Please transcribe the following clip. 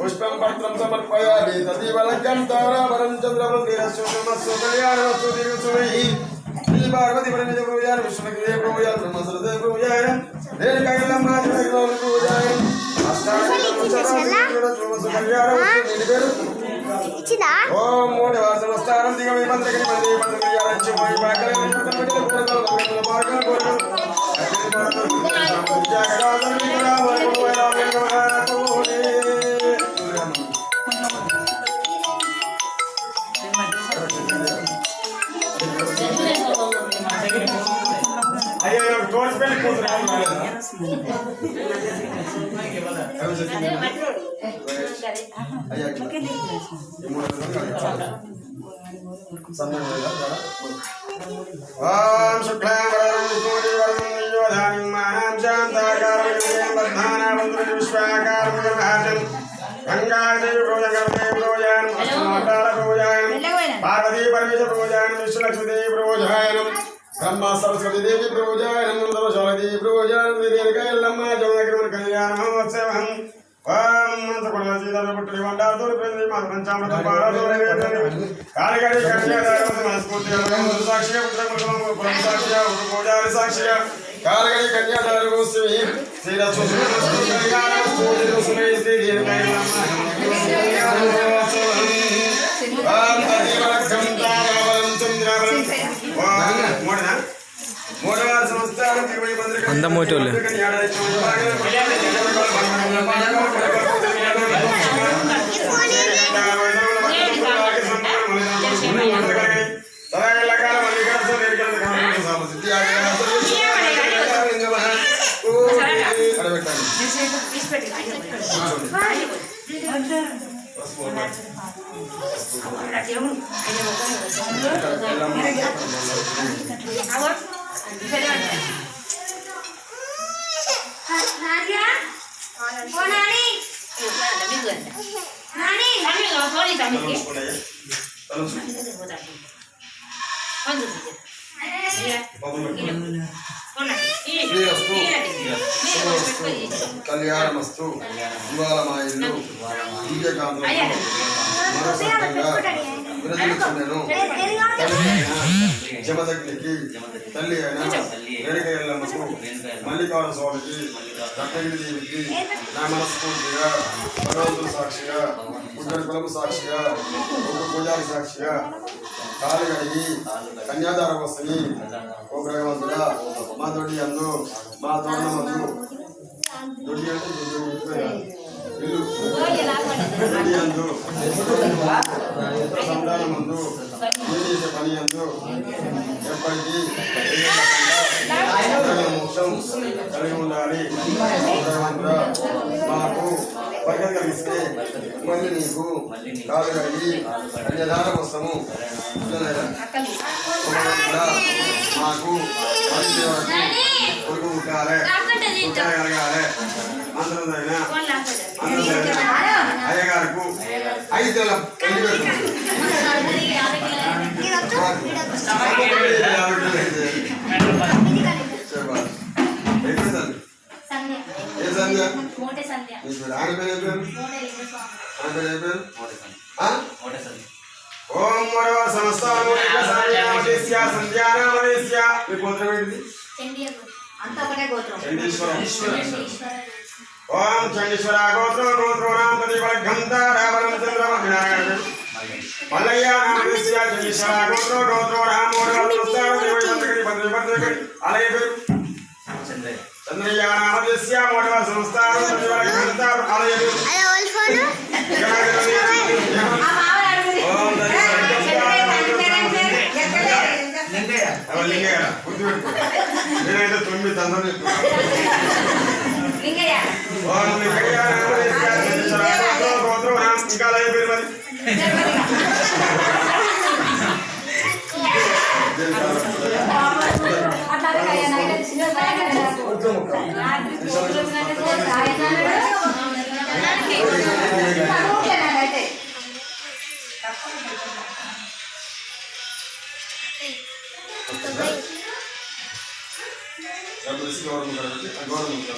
पुष्पं पत्रं समर्पयामि तदीवलक्कं तारावरं चन्द्रमन्दिरस्योमस्यो कल्याणमस्तु दीर्घसुमैः श्री पार्वती परमेश्वर पूजाय विष्णुदेव पूजाय ब्रह्मसुरदेव पूजाय रेणुकायलं राजदेव पूजाय ओम मोडवासनस्तारं दिगमे मंत्रकरि मंदिरे मंत्रकरियारच्चो मयि पाकले मंत्रकरि पूर्णकल पाकल पूर्णकल ओम शुक्लांबरधरं विष्णुदेवं योधानं मानं शांताकारं बद्धानां बन्धुं विश्वाकारं महाजन गंगादेवी प्रोजगर्देव प्रोजायन अस्माकाल प्रोजायन पार्वती परमेश्वर प्रोजायन विष्णुलक्ष्मीदेवी प्रोजायन ब्रह्मा सरस्वती देवी प्रोजायन नंदवशाली प्रोजायन वीरेणुकायल्लम्मा जगन्नाथ कल्याण महोत्सवं ओम मंत्रकुलसीधर पुत्री वंडातुर प्रेमी मान पंचामृत पारादोरे कालिगड़ी कन्यादार मनस्फूर्ति साक्षी पुत्र पुरम साक्षी पूजार साक्षी कालिगड़ी कन्यादार गोस्वी श्री लक्ष्मी कल्याण स्तोत्र सुने श्री दीर्घायलम्मा ओम तदेवलक्ष्म तारावरं चन्द्रावरं ओम मोडना मोडवार संस्थान तिरुमय मंदिर अंदा मोटोले कल्याणमस्तु दिवालमायिल्लु दिव्यकांतु मनोसंगंगा విరజిల్లుచుండెను జమదగ్నికి తల్లి అయిన రేణుకాయల్లమ్మకు మల్లికార్జున స్వామికి రత్నగిరి దేవికి నా మనస్ఫూర్తిగా భగవంతుడు సాక్షిగా పుట్టడి కులము సాక్షిగా ఒక పూజారి సాక్షిగా కాలు కడిగి కన్యాదార వస్తుని ఓ భగవంతుడా మా దొడ్డి అందు మా తోరణమందు దొడ్డి అంటే ఇల్లు దొడ్డి అందు సంతానమందు చేసే పని అందు ఎప్పటికీ మోక్షం కలిగి ఉండాలి భగవంతుడా మాకు బర్కత్ కలిగిస్తే మళ్ళీ నీకు కాలు కడిగి కన్యాదార వస్తము మాకు కొడుకు పుట్టాలి కలగాలి అందరిదైనా అయ్యగారికి 5 తులం ఓం మరో సంస్థానం సంధ్యానామనేస్య మీ గోత్రం ఏంటిది? ओम चंडीश्वरा गोत्रो गोत्रोणां प्रतिपलघंतारावरं चंद्रमग्नायं मल्लय्या नामस्य चंडीश्वरा गोत्रो गोत्रोणां मोरवस्तार देवै मंत्रकरि पंद्रकरि अलय पेरु చంద్రయానామస్య మోడవ సంస్థానం చంద్రయానాంతారు ఆలయలు అలా వాళ్ళ ఫోన్ ఓం లింగయ్య నేనైతే 9 తండ్రులు లింగయ్య ఓం లింగయ్య ఇంకా లైవ్ పేరు మరి గవర్నమెంట్